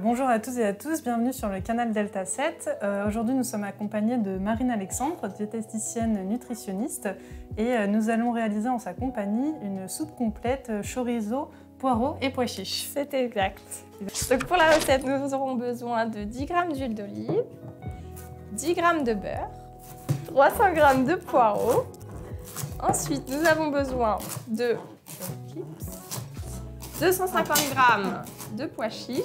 Bonjour à tous et à tous, bienvenue sur le canal Delta 7. Aujourd'hui, nous sommes accompagnés de Marine Alexandre, diététicienne nutritionniste, et nous allons réaliser en sa compagnie une soupe complète chorizo, poireaux et pois chiches. C'est exact. Donc pour la recette, nous aurons besoin de 10 g d'huile d'olive, 10 g de beurre, 300 g de poireaux. Ensuite, nous avons besoin de 250 g de pois chiches,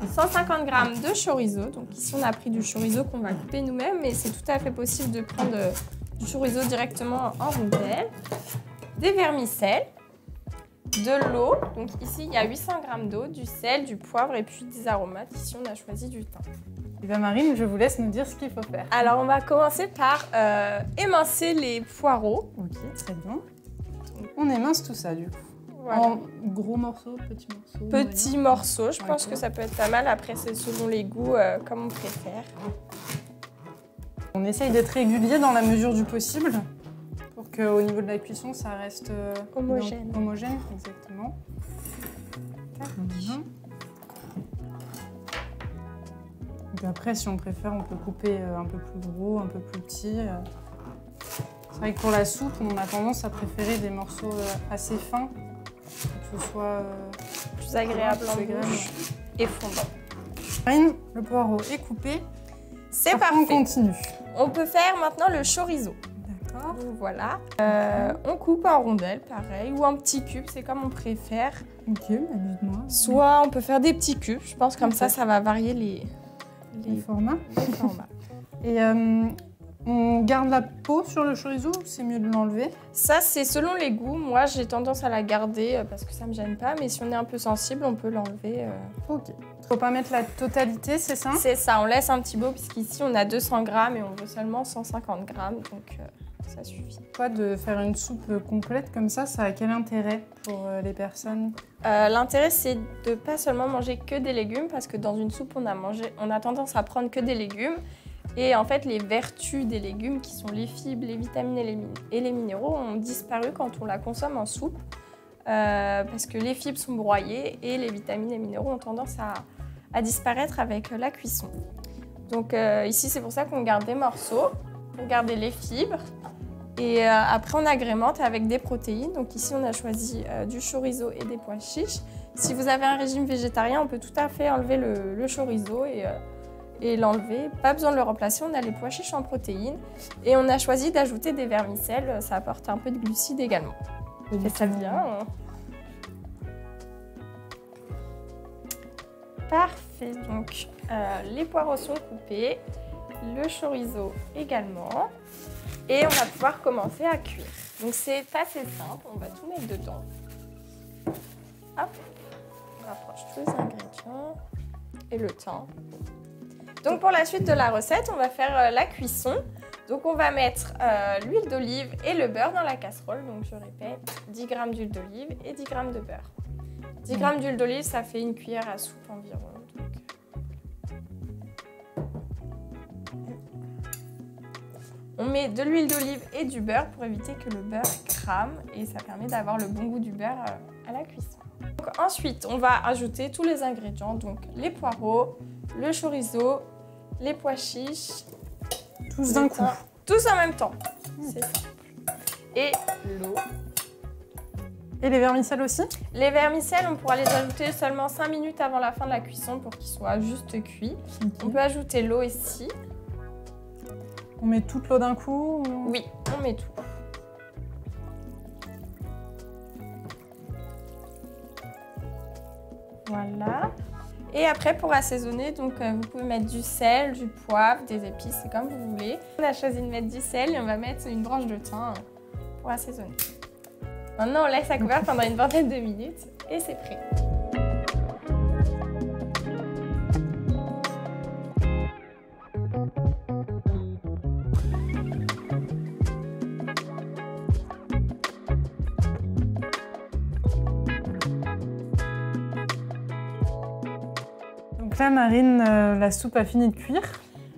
150 g de chorizo. Donc ici, on a pris du chorizo qu'on va couper nous-mêmes, mais c'est tout à fait possible de prendre du chorizo directement en rondelles, des vermicelles, de l'eau. Donc ici, il y a 800 g d'eau, du sel, du poivre et puis des aromates. Ici, on a choisi du thym. Et bien Marine, je vous laisse nous dire ce qu'il faut faire. Alors, on va commencer par émincer les poireaux. Ok, très bien. On émince tout ça du coup. Voilà. En gros morceaux, petits morceaux. Petits morceaux, je pense que ça peut être pas mal. Après, c'est selon les goûts, comme on préfère. On essaye d'être régulier dans la mesure du possible pour qu'au niveau de la cuisson, ça reste homogène. Homogène, exactement. Donc après, si on préfère, on peut couper un peu plus gros, un peu plus petit. C'est vrai que pour la soupe, on a tendance à préférer des morceaux assez fins, pour que ce soit plus agréable en bouche et fondant. Marine, le poireau est coupé. C'est parfait. On continue. On peut faire maintenant le chorizo. D'accord. Donc voilà. On coupe en rondelles, pareil, ou en petits cubes, c'est comme on préfère. Ok, dites-moi. Soit on peut faire des petits cubes, je pense comme ça va varier les formats. Et on garde la peau sur le chorizo ou c'est mieux de l'enlever? Ça, c'est selon les goûts. Moi, j'ai tendance à la garder parce que ça me gêne pas, mais si on est un peu sensible, on peut l'enlever. Ok. Faut pas mettre la totalité, c'est ça? C'est ça, on laisse un petit bout, puisqu'ici, on a 200 g et on veut seulement 150 g, donc ça suffit. Quoi, de faire une soupe complète comme ça a quel intérêt pour les personnes? L'intérêt, c'est de pas seulement manger que des légumes, parce que dans une soupe, on a tendance à prendre que des légumes. Et en fait, les vertus des légumes, qui sont les fibres, les vitamines et les minéraux, ont disparu quand on la consomme en soupe. Parce que les fibres sont broyées et les vitamines et minéraux ont tendance à disparaître avec la cuisson. Donc ici, c'est pour ça qu'on garde des morceaux, pour garder les fibres. Et après, on agrémente avec des protéines. Donc ici, on a choisi du chorizo et des pois chiches. Si vous avez un régime végétarien, on peut tout à fait enlever le chorizo et l'enlever. Pas besoin de le remplacer, on a les pois chiches en protéines. Et on a choisi d'ajouter des vermicelles, ça apporte un peu de glucides également. Et ça vient. Parfait, donc les poireaux sont coupés, le chorizo également. Et on va pouvoir commencer à cuire. Donc c'est assez simple, on va tout mettre dedans. Hop, on rapproche tous les ingrédients et le thym. Donc pour la suite de la recette, on va faire la cuisson. Donc on va mettre l'huile d'olive et le beurre dans la casserole. Donc je répète, 10 g d'huile d'olive et 10 g de beurre. 10 g d'huile d'olive, ça fait une cuillère à soupe environ. On met de l'huile d'olive et du beurre pour éviter que le beurre crame et ça permet d'avoir le bon goût du beurre à la cuisson. Donc, ensuite, on va ajouter tous les ingrédients, donc les poireaux, le chorizo, les pois chiches. Tous d'un coup. Tous en même temps. C'est simple. Et l'eau. Et les vermicelles aussi? Les vermicelles, on pourra les ajouter seulement 5 minutes avant la fin de la cuisson pour qu'ils soient juste cuits. On peut ajouter l'eau ici. On met toute l'eau d'un coup? Oui, on met tout. Voilà. Et après, pour assaisonner, donc, vous pouvez mettre du sel, du poivre, des épices, c'est comme vous voulez. On a choisi de mettre du sel et on va mettre une branche de thym pour assaisonner. Maintenant, on laisse à couvert pendant une vingtaine de minutes et c'est prêt. Donc là, Marine, la soupe a fini de cuire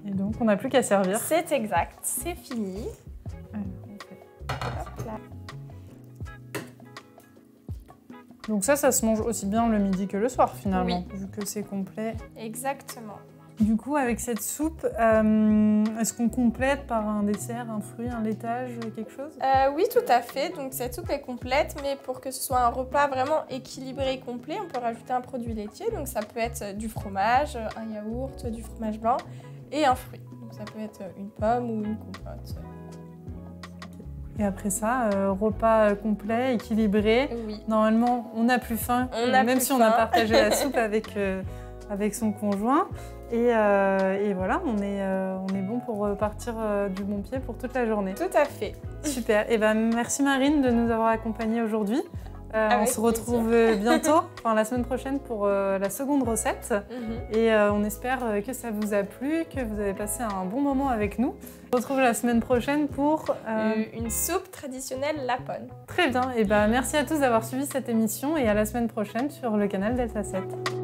et donc on n'a plus qu'à servir. C'est exact, c'est fini. Alors, on fait... Hop là. Donc ça se mange aussi bien le midi que le soir finalement, Oui. vu que c'est complet. Exactement. Du coup, avec cette soupe, est-ce qu'on complète par un dessert, un fruit, un laitage, quelque chose? Oui, tout à fait. Donc cette soupe est complète, mais pour que ce soit un repas vraiment équilibré et complet, on peut rajouter un produit laitier. Donc ça peut être du fromage, un yaourt, du fromage blanc et un fruit. Donc ça peut être une pomme ou une compote. Et après ça, repas complet, équilibré. Oui. Normalement, on n'a plus faim, même si on a partagé la soupe avec son conjoint. Et voilà, on est bon pour partir du bon pied pour toute la journée. Tout à fait. Super. Et ben, merci Marine de nous avoir accompagnés aujourd'hui. On se retrouve bientôt, enfin la semaine prochaine pour la seconde recette. Et on espère que ça vous a plu, que vous avez passé un bon moment avec nous. On se retrouve la semaine prochaine pour une soupe traditionnelle lapone. Très bien. Et ben, merci à tous d'avoir suivi cette émission et à la semaine prochaine sur le canal Delta 7.